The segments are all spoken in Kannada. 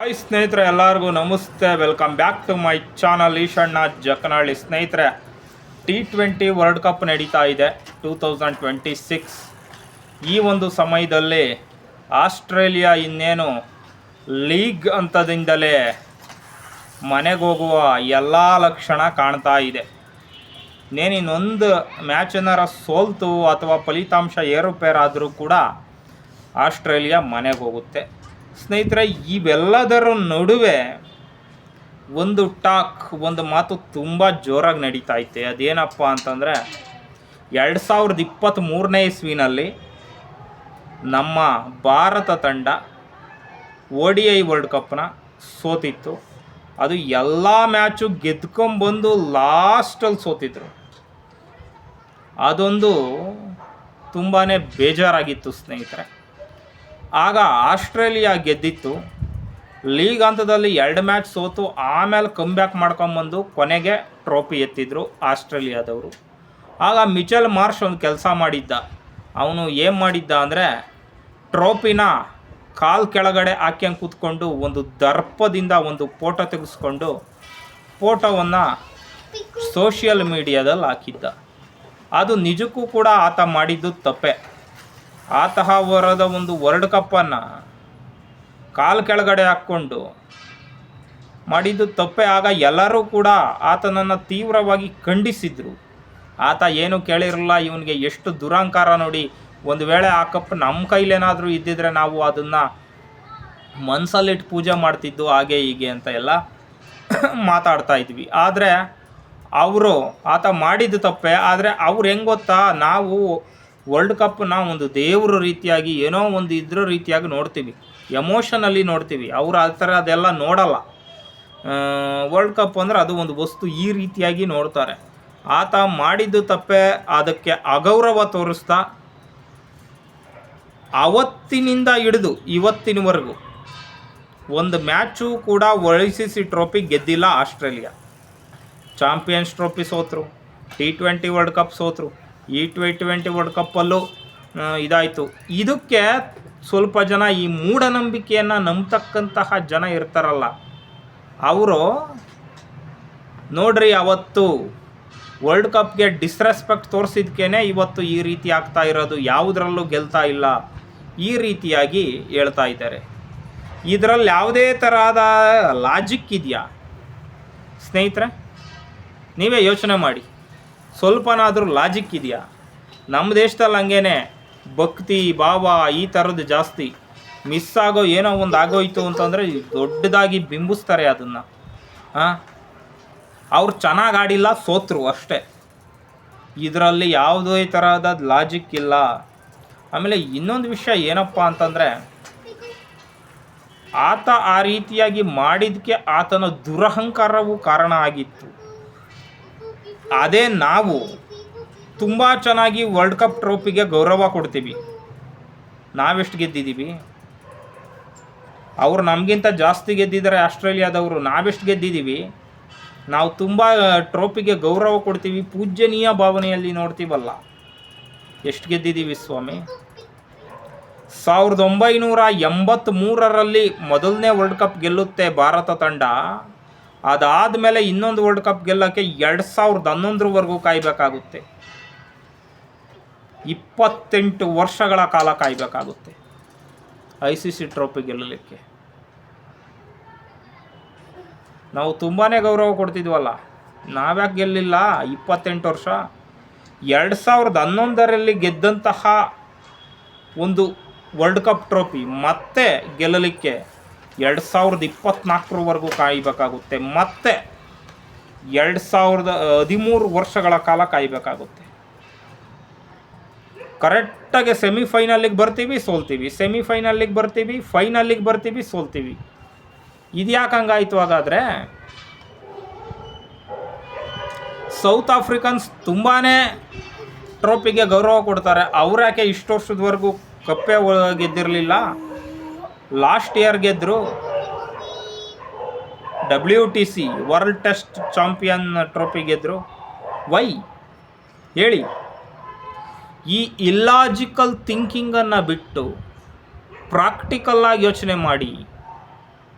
ಹಾಯ್ ಸ್ನೇಹಿತರೆ, ಎಲ್ಲರಿಗೂ ನಮಸ್ತೆ. Welcome back to my channel Eshanna Jakanahalli. ಸ್ನೇಹಿತರೆ, T20 ವರ್ಲ್ಡ್ ಕಪ್ ನಡೀತಾ ಇದೆ 2026. ಈ ಒಂದು ಸಮಯದಲ್ಲಿ ಆಸ್ಟ್ರೇಲಿಯಾ ಇನ್ನೇನು ಲೀಗ್ ಹಂತದಿಂದಲೇ ಮನೆಗೆ ಹೋಗುವ ಎಲ್ಲ ಲಕ್ಷಣ ಕಾಣ್ತಾ ಇದೆ. ಇನ್ನೊಂದು ಮ್ಯಾಚ್ ಏನಾರ ಸೋಲ್ತು ಅಥವಾ ಫಲಿತಾಂಶ ಏರುಪೇರಾದರೂ ಕೂಡ ಆಸ್ಟ್ರೇಲಿಯಾ ಮನೆಗೆ ಹೋಗುತ್ತೆ. ಸ್ನೇಹಿತರೆ, ಇವೆಲ್ಲದರ ನಡುವೆ ಒಂದು ಮಾತು ತುಂಬ ಜೋರಾಗಿ ನಡೀತಾ ಐತೆ. ಅದೇನಪ್ಪ ಅಂತಂದರೆ 2023ನೇ ಇಸ್ವಿನಲ್ಲಿ ನಮ್ಮ ಭಾರತ ತಂಡ ODI ವರ್ಲ್ಡ್ ಕಪ್ನ ಸೋತಿತ್ತು. ಅದು ಎಲ್ಲ ಮ್ಯಾಚು ಗೆದ್ಕೊಂಬಂದು ಲಾಸ್ಟಲ್ಲಿ ಸೋತಿದ್ರು. ಅದೊಂದು ತುಂಬಾ ಬೇಜಾರಾಗಿತ್ತು ಸ್ನೇಹಿತರೆ. ಆಗ ಆಸ್ಟ್ರೇಲಿಯಾ ಗೆದ್ದಿತ್ತು. ಲೀಗ್ ಹಂತದಲ್ಲಿ 2 ಮ್ಯಾಚ್ ಸೋತು ಆಮೇಲೆ ಕಮ್ಬ್ಯಾಕ್ ಮಾಡ್ಕೊಂಬಂದು ಕೊನೆಗೆ ಟ್ರೋಫಿ ಎತ್ತಿದ್ರು ಆಸ್ಟ್ರೇಲಿಯಾದವರು. ಆಗ ಮಿಚೆಲ್ ಮಾರ್ಷ್ ಒಂದು ಕೆಲಸ ಮಾಡಿದ್ದ. ಅವನು ಏನು ಮಾಡಿದ್ದ ಅಂದರೆ, ಟ್ರೋಫಿನ ಕಾಲು ಕೆಳಗಡೆ ಹಾಕ್ಯಂಗೆ ಕೂತ್ಕೊಂಡು ಒಂದು ದರ್ಪದಿಂದ ಒಂದು ಫೋಟೋ ತೆಗೆಸ್ಕೊಂಡು ಫೋಟೋವನ್ನು ಸೋಷಿಯಲ್ ಮೀಡಿಯಾದಲ್ಲಿ ಹಾಕಿದ್ದ. ಅದು ನಿಜಕ್ಕೂ ಕೂಡ ಆತ ಮಾಡಿದ್ದು ತಪ್ಪೆ. ಆತಹ ವರದ ಒಂದು ವರ್ಲ್ಡ್ ಕಪ್ಪನ್ನು ಕಾಲು ಕೆಳಗಡೆ ಹಾಕ್ಕೊಂಡು ಮಾಡಿದ್ದು ತಪ್ಪೆ. ಆಗ ಎಲ್ಲರೂ ಕೂಡ ಆತನನ್ನು ತೀವ್ರವಾಗಿ ಖಂಡಿಸಿದರು. ಆತ ಏನು ಕೇಳಿರಲಿಲ್ಲ. ಇವನಿಗೆ ಎಷ್ಟು ದುರಹಂಕಾರ ನೋಡಿ. ಒಂದು ವೇಳೆ ಆ ಕಪ್ ನಮ್ಮ ಕೈಲೇನಾದರೂ ಇದ್ದಿದ್ರೆ ನಾವು ಅದನ್ನು ಮನಸ್ಸಲ್ಲಿಟ್ಟು ಪೂಜೆ ಮಾಡ್ತಿದ್ದು, ಹಾಗೆ ಹೀಗೆ ಅಂತ ಎಲ್ಲ ಮಾತಾಡ್ತಾ ಇದ್ವಿ. ಆದರೆ ಆತ ಮಾಡಿದ್ದು ತಪ್ಪೆ. ಆದರೆ ಅವ್ರು ಹೆಂಗೆ ಗೊತ್ತಾ, ನಾವು ವರ್ಲ್ಡ್ ಕಪ್ನ ಒಂದು ದೇವ್ರ ರೀತಿಯಾಗಿ, ಏನೋ ಒಂದು ಇದ್ರ ರೀತಿಯಾಗಿ ನೋಡ್ತೀವಿ, ಎಮೋಷನಲ್ಲಿ ನೋಡ್ತೀವಿ. ಅವ್ರು ಆ ಥರ ಅದೆಲ್ಲ ನೋಡಲ್ಲ. ವರ್ಲ್ಡ್ ಕಪ್ ಅಂದರೆ ಅದು ಒಂದು ವಸ್ತು, ಈ ರೀತಿಯಾಗಿ ನೋಡ್ತಾರೆ. ಆತ ಮಾಡಿದ್ದು ತಪ್ಪೆ. ಅದಕ್ಕೆ ಅಗೌರವ ತೋರಿಸ್ತಾ ಅವತ್ತಿನಿಂದ ಹಿಡಿದು ಇವತ್ತಿನವರೆಗೂ ಒಂದು ಮ್ಯಾಚು ಕೂಡ ICC ಟ್ರೋಫಿ ಗೆದ್ದಿಲ್ಲ ಆಸ್ಟ್ರೇಲಿಯಾ. ಚಾಂಪಿಯನ್ಸ್ ಟ್ರೋಫಿ ಸೋತರು, T20 ವರ್ಲ್ಡ್ ಕಪ್ ಸೋತರು, T20 ವರ್ಲ್ಡ್ ಕಪ್ಪಲ್ಲೂ ಇದಾಯಿತು. ಇದಕ್ಕೆ ಸ್ವಲ್ಪ ಜನ ಈ ಮೂಢನಂಬಿಕೆಯನ್ನು ನಂಬತಕ್ಕಂತಹ ಜನ ಇರ್ತಾರಲ್ಲ, ಅವರು ನೋಡ್ರಿ, ಅವತ್ತು ವರ್ಲ್ಡ್ ಕಪ್ಗೆ ಡಿಸ್ರೆಸ್ಪೆಕ್ಟ್ ತೋರಿಸಿದ್ಕೇ ಇವತ್ತು ಈ ರೀತಿ ಆಗ್ತಾ ಇರೋದು, ಯಾವುದರಲ್ಲೂ ಗೆಲ್ತಾ ಇಲ್ಲ, ಈ ರೀತಿಯಾಗಿ ಹೇಳ್ತಾ ಇದ್ದಾರೆ. ಇದರಲ್ಲಿ ಯಾವುದೇ ತರಹದ ಲಾಜಿಕ್ ಇದೆಯಾ ಸ್ನೇಹಿತರೆ? ನೀವೇ ಯೋಚನೆ ಮಾಡಿ. ಸ್ವಲ್ಪನಾದರೂ ಲಾಜಿಕ್ ಇದೆಯಾ? ನಮ್ಮ ದೇಶದಲ್ಲಿ ಹಂಗೇನೆ ಭಕ್ತಿ ಭಾವ ಈ ಥರದ್ದು ಜಾಸ್ತಿ. ಮಿಸ್ ಆಗೋ ಏನೋ ಒಂದು ಆಗೋಯ್ತು ಅಂತಂದರೆ ದೊಡ್ಡದಾಗಿ ಬಿಂಬಿಸ್ತಾರೆ ಅದನ್ನು. ಅವ್ರು ಚೆನ್ನಾಗಿ ಆಡಿಲ್ಲ, ಸೋತರು ಅಷ್ಟೇ. ಇದರಲ್ಲಿ ಯಾವುದೇ ತರಹದ ಲಾಜಿಕ್ ಇಲ್ಲ. ಆಮೇಲೆ ಇನ್ನೊಂದು ವಿಷಯ ಏನಪ್ಪ ಅಂತಂದರೆ, ಆತ ಆ ರೀತಿಯಾಗಿ ಮಾಡಿದ್ದಕ್ಕೆ ಆತನ ದುರಹಂಕಾರವೂ ಕಾರಣ ಆಗಿತ್ತು. ಅದೇ ನಾವು ತುಂಬ ಚೆನ್ನಾಗಿ ವರ್ಲ್ಡ್ ಕಪ್ ಟ್ರೋಫಿಗೆ ಗೌರವ ಕೊಡ್ತೀವಿ. ನಾವೆಷ್ಟು ಗೆದ್ದಿದ್ದೀವಿ? ಅವರು ನಮಗಿಂತ ಜಾಸ್ತಿ ಗೆದ್ದಿದ್ದಾರೆ ಆಸ್ಟ್ರೇಲಿಯಾದವರು. ನಾವೆಷ್ಟು ಗೆದ್ದಿದ್ದೀವಿ? ನಾವು ತುಂಬ ಟ್ರೋಫಿಗೆ ಗೌರವ ಕೊಡ್ತೀವಿ, ಪೂಜ್ಯನೀಯ ಭಾವನೆಯಲ್ಲಿ ನೋಡ್ತೀವಲ್ಲ. ಎಷ್ಟು ಗೆದ್ದಿದ್ದೀವಿ ಸ್ವಾಮಿ? 1983ರಲ್ಲಿ ಮೊದಲನೇ ವರ್ಲ್ಡ್ ಕಪ್ ಗೆಲ್ಲುತ್ತೆ ಭಾರತ ತಂಡ. ಅದಾದಮೇಲೆ ಇನ್ನೊಂದು ವರ್ಲ್ಡ್ ಕಪ್ ಗೆಲ್ಲೋಕ್ಕೆ 2011ವರೆಗೂ ಕಾಯಬೇಕಾಗುತ್ತೆ. 28 ವರ್ಷಗಳ ಕಾಲ ಕಾಯಬೇಕಾಗುತ್ತೆ ICC ಟ್ರೋಫಿ ಗೆಲ್ಲಲಿಕ್ಕೆ. ನಾವು ತುಂಬಾ ಗೌರವ ಕೊಡ್ತಿದ್ವಲ್ಲ, ನಾವ್ಯಾಕೆ ಗೆಲ್ಲಿಲ್ಲ 28 ವರ್ಷ? 2011ರಲ್ಲಿ ಗೆದ್ದಂತಹ ಒಂದು ವರ್ಲ್ಡ್ ಕಪ್ ಟ್ರೋಫಿ ಮತ್ತೆ ಗೆಲ್ಲಲಿಕ್ಕೆ 2024ವರೆಗೂ ಕಾಯಬೇಕಾಗುತ್ತೆ. ಮತ್ತೆ 2013 ವರ್ಷಗಳ ಕಾಲ ಕಾಯಬೇಕಾಗುತ್ತೆ. ಕರೆಕ್ಟಾಗಿ ಸೆಮಿಫೈನಲ್ಲಿಗೆ ಬರ್ತೀವಿ, ಸೋಲ್ತೀವಿ, ಸೆಮಿಫೈನಲ್ಲಿಗೆ ಬರ್ತೀವಿ, ಫೈನಲ್ಲಿಗೆ ಬರ್ತೀವಿ, ಸೋಲ್ತೀವಿ. ಇದು ಯಾಕೆ ಹಂಗಾಯಿತು? ಹಾಗಾದರೆ ಸೌತ್ ಆಫ್ರಿಕನ್ಸ್ ತುಂಬಾ ಟ್ರೋಫಿಗೆ ಗೌರವ ಕೊಡ್ತಾರೆ. ಅವ್ರು ಯಾಕೆ ಇಷ್ಟು ವರ್ಷದವರೆಗೂ ಕಪ್ಪೇ ಗೆದ್ದಿರಲಿಲ್ಲ? ಲಾಸ್ಟ್ ಇಯರ್ ಗೆದ್ದರು. WTC world test champion trophy ಗೆದ್ದರು. ವೈ ಹೇಳಿ? ಈ ಇಲ್ಲಾಜಿಕಲ್ ಥಿಂಕಿಂಗನ್ನು ಬಿಟ್ಟು ಪ್ರಾಕ್ಟಿಕಲ್ಲಾಗಿ ಯೋಚನೆ ಮಾಡಿ.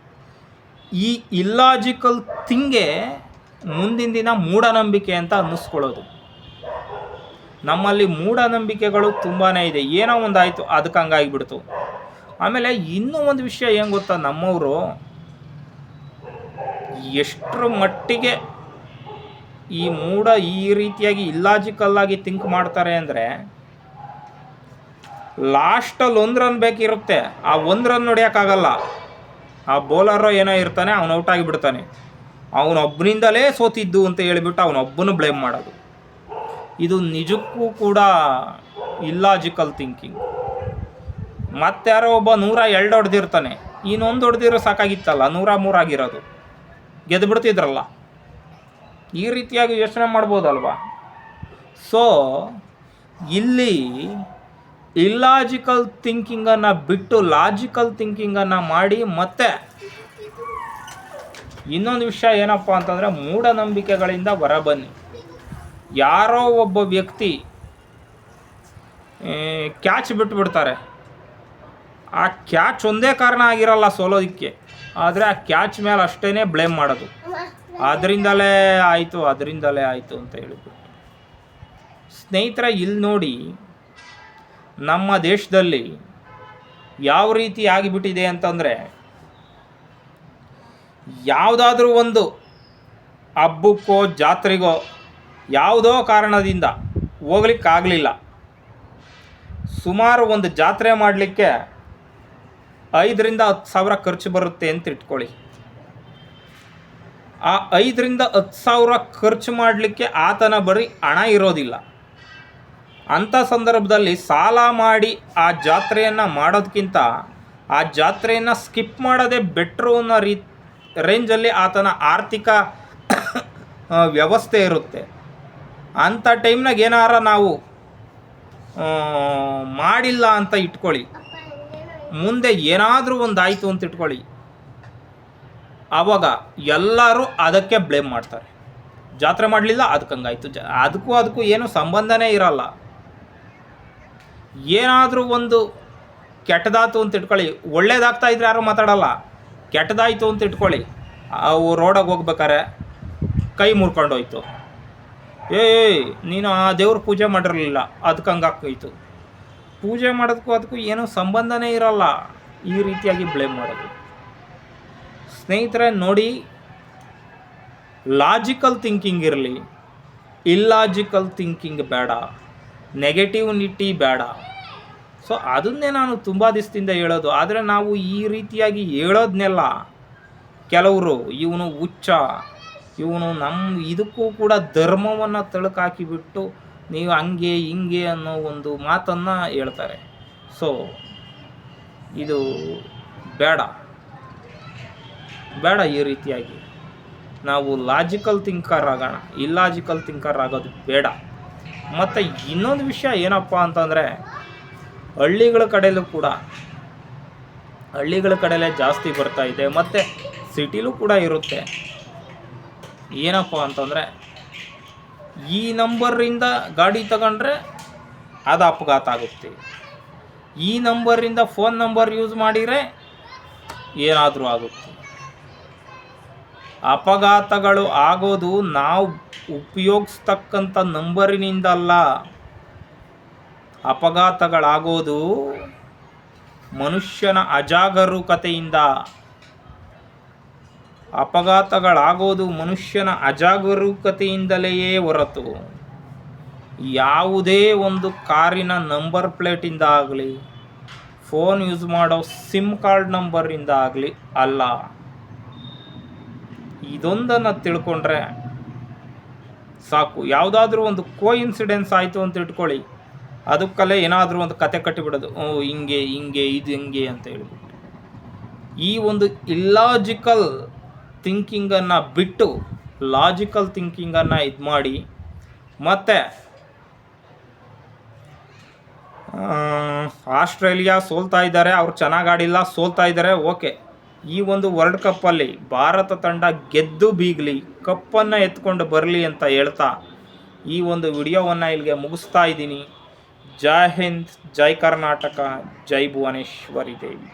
ಈ ಇಲ್ಲಾಜಿಕಲ್ ಥಿಂಗೇ ಮುಂದಿನ ದಿನ ಮೂಢನಂಬಿಕೆ ಅಂತ ಅನ್ನಿಸ್ಕೊಳ್ಳೋದು. ನಮ್ಮಲ್ಲಿ ಮೂಢನಂಬಿಕೆಗಳು ತುಂಬಾ ಇದೆ. ಏನೋ ಒಂದಾಯಿತು ಅದಕ್ಕೆ ಹಂಗಾಗಿಬಿಡ್ತು. ಆಮೇಲೆ ಇನ್ನೂ ಒಂದು ವಿಷಯ ಏನು ಗೊತ್ತಾ, ನಮ್ಮವರು ಎಷ್ಟರ ಮಟ್ಟಿಗೆ ಈ ರೀತಿಯಾಗಿ ಇಲ್ಲಾಜಿಕಲ್ಲಾಗಿ ಥಿಂಕ್ ಮಾಡ್ತಾರೆ ಅಂದರೆ, ಲಾಸ್ಟಲ್ಲಿ 1 ರನ್ ಬೇಕಿರುತ್ತೆ, ಆ 1 ರನ್ ಹೊಡೆಯೋಕ್ಕಾಗಲ್ಲ. ಆ ಬೌಲರೋ ಏನೋ ಇರ್ತಾನೆ, ಅವನು ಔಟ್ ಆಗಿಬಿಡ್ತಾನೆ. ಅವನೊಬ್ಬನಿಂದಲೇ ಸೋತಿದ್ದು ಅಂತ ಹೇಳಿಬಿಟ್ಟು ಅವನೊಬ್ಬನು ಬ್ಲೇಮ್ ಮಾಡೋದು. ಇದು ನಿಜಕ್ಕೂ ಕೂಡ ಇಲ್ಲಾಜಿಕಲ್ ಥಿಂಕಿಂಗ್. ಮತ್ತಾರೋ ಒಬ್ಬ 102 ಹೊಡೆದಿರ್ತಾನೆ, ಇನ್ನೊಂದು ಹೊಡೆದಿರೋ ಸಾಕಾಗಿತ್ತಲ್ಲ, 103 ಆಗಿರೋದು, ಗೆದ್ದುಬಿಡ್ತಿದ್ರಲ್ಲ. ಈ ರೀತಿಯಾಗಿ ಯೋಚನೆ ಮಾಡ್ಬೋದಲ್ವಾ. ಸೊ ಇಲ್ಲಿ ಇಲ್ಲಾಜಿಕಲ್ ಥಿಂಕಿಂಗನ್ನು ಬಿಟ್ಟು ಲಾಜಿಕಲ್ ಥಿಂಕಿಂಗನ್ನು ಮಾಡಿ, ಮತ್ತು ಇನ್ನೊಂದು ವಿಷಯ ಏನಪ್ಪ ಅಂತಂದರೆ, ಮೂಢನಂಬಿಕೆಗಳಿಂದ ಹೊರಬನ್ನಿ. ಯಾರೋ ಒಬ್ಬ ವ್ಯಕ್ತಿ ಕ್ಯಾಚ್ ಬಿಟ್ಬಿಡ್ತಾರೆ, ಆ ಕ್ಯಾಚ್ ಒಂದೇ ಕಾರಣ ಆಗಿರಲ್ಲ ಸೋಲೋದಕ್ಕೆ, ಆದರೆ ಆ ಕ್ಯಾಚ್ ಮೇಲೆ ಅಷ್ಟೇ ಬ್ಲೇಮ್ ಮಾಡೋದು. ಅದರಿಂದಲೇ ಆಯಿತು ಅಂತ ಹೇಳಿಬಿಟ್ಟು. ಸ್ನೇಹಿತರೆ, ಇಲ್ಲಿ ನೋಡಿ, ನಮ್ಮ ದೇಶದಲ್ಲಿ ಯಾವ ರೀತಿ ಆಗಿಬಿಟ್ಟಿದೆ ಅಂತಂದರೆ, ಯಾವುದಾದ್ರೂ ಒಂದು ಹಬ್ಬಕ್ಕೋ ಜಾತ್ರೆಗೋ ಯಾವುದೋ ಕಾರಣದಿಂದ ಹೋಗ್ಲಿಕ್ಕಾಗಲಿಲ್ಲ. ಸುಮಾರು ಒಂದು ಜಾತ್ರೆ ಮಾಡಲಿಕ್ಕೆ 5,000 to 10,000 ಖರ್ಚು ಬರುತ್ತೆ ಅಂತ ಇಟ್ಕೊಳ್ಳಿ. ಆ 5,000 to 10,000 ಖರ್ಚು ಮಾಡಲಿಕ್ಕೆ ಆತನ ಬರೀ ಹಣ ಇರೋದಿಲ್ಲ. ಅಂಥ ಸಂದರ್ಭದಲ್ಲಿ ಸಾಲ ಮಾಡಿ ಆ ಜಾತ್ರೆಯನ್ನು ಮಾಡೋದಕ್ಕಿಂತ ಆ ಜಾತ್ರೆಯನ್ನು ಸ್ಕಿಪ್ ಮಾಡೋದೇ ಬೆಟ್ರು ಅನ್ನೋ ರೇಂಜಲ್ಲಿ ಆತನ ಆರ್ಥಿಕ ವ್ಯವಸ್ಥೆ ಇರುತ್ತೆ. ಅಂಥ ಟೈಮ್ನಾಗ ಏನಾರ ನಾವು ಮಾಡಿಲ್ಲ ಅಂತ ಇಟ್ಕೊಳ್ಳಿ, ಮುಂದೆ ಏನಾದರೂ ಒಂದು ಆಯಿತು ಅಂತ ಇಟ್ಕೊಳ್ಳಿ, ಆವಾಗ ಎಲ್ಲರೂ ಅದಕ್ಕೆ ಬ್ಲೇಮ್ ಮಾಡ್ತಾರೆ. ಜಾತ್ರೆ ಮಾಡಲಿಲ್ಲ ಅದಕ್ಕೆ ಹಂಗಾಯಿತು, ಅದಕ್ಕೂ ಏನೂ ಸಂಬಂಧನೇ ಇರಲ್ಲ. ಏನಾದರೂ ಒಂದು ಕೆಟ್ಟದಾಯ್ತು ಅಂತ ಇಟ್ಕೊಳ್ಳಿ, ಒಳ್ಳೇದಾಗ್ತಾ ಇದ್ರೆ ಯಾರೂ ಮಾತಾಡಲ್ಲ. ಕೆಟ್ಟದಾಯಿತು ಅಂತ ಇಟ್ಕೊಳ್ಳಿ, ಅವು ರೋಡಾಗಿ ಹೋಗ್ಬೇಕಾರೆ ಕೈ ಮುರ್ಕೊಂಡೋಯ್ತು, ನೀನು ಆ ದೇವ್ರ ಪೂಜೆ ಮಾಡಿರಲಿಲ್ಲ ಅದಕ್ಕೆ ಹಂಗಾಗ್ತೋಯ್ತು. ಪೂಜೆ ಮಾಡೋದಕ್ಕೂ ಏನೂ ಸಂಬಂಧನೇ ಇರಲ್ಲ. ಈ ರೀತಿಯಾಗಿ ಬ್ಲೇಮ್ ಮಾಡೋದು. ಸ್ನೇಹಿತರೆ ನೋಡಿ, ಲಾಜಿಕಲ್ ಥಿಂಕಿಂಗ್ ಇರಲಿ, ಇಲ್ಲಾಜಿಕಲ್ ಥಿಂಕಿಂಗ್ ಬೇಡ, ನೆಗೆಟಿವಿಟಿ ಬೇಡ. ಸೊ ಅದನ್ನೇ ನಾನು ತುಂಬ ದಿವಸದಿಂದ ಹೇಳೋದು. ಆದರೆ ನಾವು ಈ ರೀತಿಯಾಗಿ ಹೇಳೋದನ್ನೆಲ್ಲ ಕೆಲವರು, ಇವನು ಹುಚ್ಚ, ಇವನು ಇದಕ್ಕೂ ಕೂಡ ಧರ್ಮವನ್ನು ತಳುಕಾಕಿಬಿಟ್ಟು ನೀವು ಹಂಗೆ ಹಿಂಗೆ ಅನ್ನೋ ಒಂದು ಮಾತನ್ನು ಹೇಳ್ತಾರೆ. ಸೊ ಇದು ಬೇಡ. ಈ ರೀತಿಯಾಗಿ ನಾವು ಲಾಜಿಕಲ್ ಥಿಂಕರ್ ಆಗೋಣ, ಇಲ್ಲಾಜಿಕಲ್ ಥಿಂಕರ್ ಆಗೋದು ಬೇಡ. ಮತ್ತು ಇನ್ನೊಂದು ವಿಷಯ ಏನಪ್ಪ ಅಂತಂದರೆ, ಹಳ್ಳಿಗಳ ಕಡೆಯಲ್ಲೇ ಜಾಸ್ತಿ ಬರ್ತಾ ಇದೆ, ಮತ್ತು ಸಿಟಿಲೂ ಕೂಡ ಇರುತ್ತೆ. ಏನಪ್ಪ ಅಂತಂದರೆ, ಈ ನಂಬರಿಂದ ಗಾಡಿ ತಗೊಂಡ್ರೆ ಅದು ಅಪಘಾತ ಆಗುತ್ತೆ, ಈ ನಂಬರಿಂದ ಫೋನ್ ನಂಬರ್ ಯೂಸ್ ಮಾಡಿದರೆ ಏನಾದರೂ ಆಗುತ್ತೆ. ಅಪಘಾತಗಳು ಆಗೋದು ನಾವು ಉಪಯೋಗಿಸ್ತಕ್ಕಂಥ ನಂಬರಿನಿಂದಲ್ಲ, ಅಪಘಾತಗಳಾಗೋದು ಮನುಷ್ಯನ ಅಜಾಗರೂಕತೆಯಿಂದ. ಅಜಾಗರೂಕತೆಯಿಂದಲೇ ಹೊರತು ಯಾವುದೇ ಒಂದು ಕಾರಿನ ನಂಬರ್ ಪ್ಲೇಟಿಂದ ಆಗಲಿ, ಫೋನ್ ಯೂಸ್ ಮಾಡೋ ಸಿಮ್ ಕಾರ್ಡ್ ನಂಬರಿಂದ ಆಗಲಿ ಅಲ್ಲ. ಇದೊಂದನ್ನು ತಿಳ್ಕೊಂಡ್ರೆ ಸಾಕು. ಯಾವುದಾದ್ರೂ ಒಂದು ಕೋಇನ್ಸಿಡೆನ್ಸ್ ಆಯಿತು ಅಂತ ಇಟ್ಕೊಳ್ಳಿ, ಅದಕ್ಕಲ್ಲೇ ಏನಾದರೂ ಒಂದು ಕತೆ ಕಟ್ಟಿಬಿಡೋದು, ಹಿಂಗೆ ಇದು ಹಿಂಗೆ ಅಂತ ಹೇಳ್ಬಿಟ್ಟು. ಈ ಒಂದು ಇಲ್ಲಾಜಿಕಲ್ ಥಿಂಕಿಂಗನ್ನು ಬಿಟ್ಟು ಲಾಜಿಕಲ್ ಥಿಂಕಿಂಗನ್ನು ಇದು ಮಾಡಿ. ಮತ್ತು ಆಸ್ಟ್ರೇಲಿಯಾ ಸೋಲ್ತಾ ಇದ್ದಾರೆ, ಅವ್ರು ಚೆನ್ನಾಗಿ ಆಡಿಲ್ಲ, ಸೋಲ್ತಾ ಇದ್ದಾರೆ, ಓಕೆ. ಈ ಒಂದು ವರ್ಲ್ಡ್ ಕಪ್ಪಲ್ಲಿ ಭಾರತ ತಂಡ ಗೆದ್ದು ಬೀಗಲಿ, ಕಪ್ಪನ್ನು ಎತ್ಕೊಂಡು ಬರಲಿ ಅಂತ ಹೇಳ್ತಾ ಈ ಒಂದು ವಿಡಿಯೋವನ್ನು ಇಲ್ಲಿಗೆ ಮುಗಿಸ್ತಾ ಇದ್ದೀನಿ. ಜೈ ಹಿಂದ್, ಜೈ ಕರ್ನಾಟಕ, ಜೈ ಭುವನೇಶ್ವರಿ ದೇವಿ.